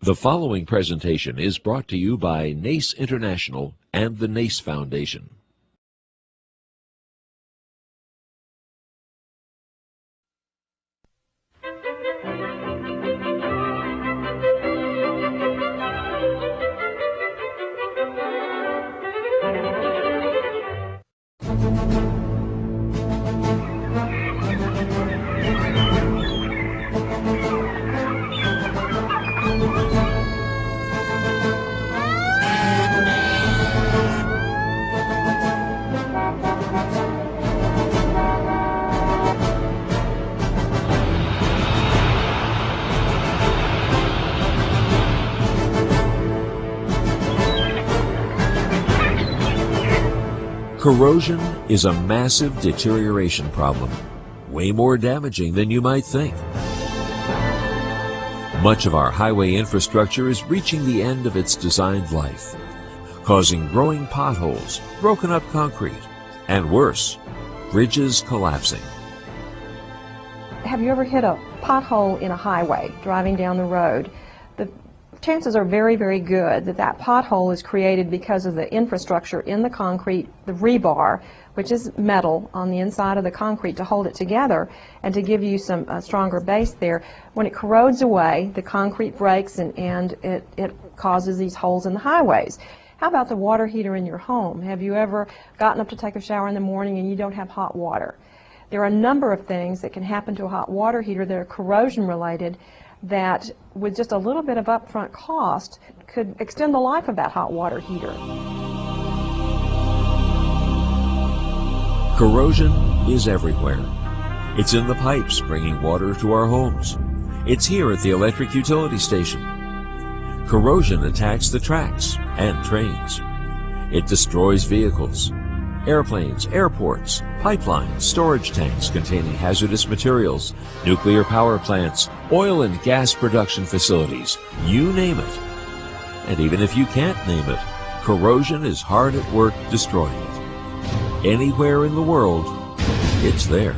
The following presentation is brought to you by NACE International and the NACE Foundation. Corrosion is a massive deterioration problem, way more damaging than you might think. Much of our highway infrastructure is reaching the end of its designed life, causing growing potholes, broken up concrete, and worse, bridges collapsing. Have you ever hit a pothole in a highway driving down the road? The chances are very, very good that that pothole is created because of the infrastructure in the concrete, the rebar, which is metal on the inside of the concrete to hold it together and to give you some stronger base there. When it corrodes away, the concrete breaks and it causes these holes in the highways. How about the water heater in your home? Have you ever gotten up to take a shower in the morning and you don't have hot water? There are a number of things that can happen to a hot water heater that are corrosion related that with just a little bit of upfront cost could extend the life of that hot water heater. Corrosion is everywhere. It's in the pipes bringing water to our homes. It's here at the electric utility station. Corrosion attacks the tracks and trains. It destroys vehicles, airplanes, airports, pipelines, storage tanks containing hazardous materials, nuclear power plants, oil and gas production facilities, you name it. And even if you can't name it, corrosion is hard at work destroying it. Anywhere in the world, it's there.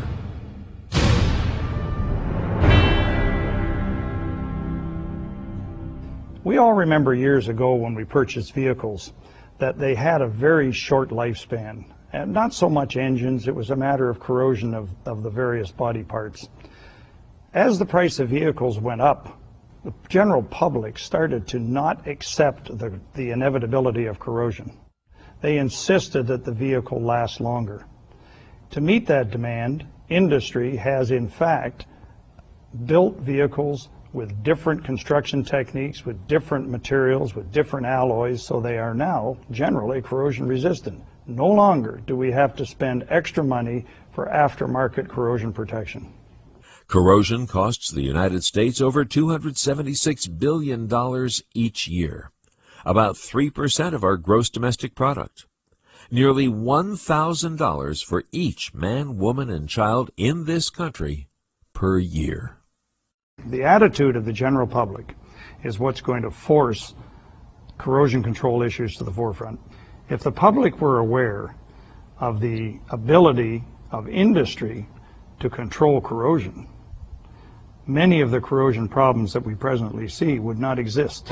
We all remember years ago when we purchased vehicles that they had a very short lifespan. And not so much engines, it was a matter of corrosion of the various body parts. As the price of vehicles went up, the general public started to not accept the inevitability of corrosion. They insisted that the vehicle last longer. To meet that demand, industry has in fact built vehicles with different construction techniques, with different materials, with different alloys, so they are now generally corrosion resistant. No longer do we have to spend extra money for aftermarket corrosion protection. Corrosion costs the United States over $276 billion each year, about 3% of our gross domestic product. Nearly $1,000 for each man, woman, and child in this country per year. The attitude of the general public is what's going to force corrosion control issues to the forefront. If the public were aware of the ability of industry to control corrosion, many of the corrosion problems that we presently see would not exist.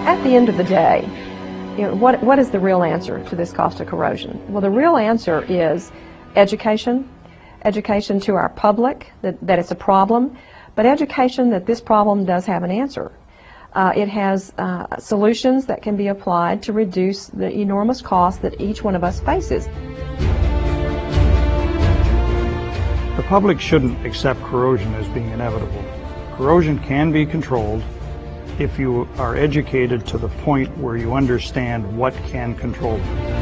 At the end of the day, what is the real answer to this cost of corrosion? Well, the real answer is education to our public that it's a problem, but education that this problem does have an answer. It has solutions that can be applied to reduce the enormous cost that each one of us faces. The public shouldn't accept corrosion as being inevitable. Corrosion can be controlled if you are educated to the point where you understand what can control it.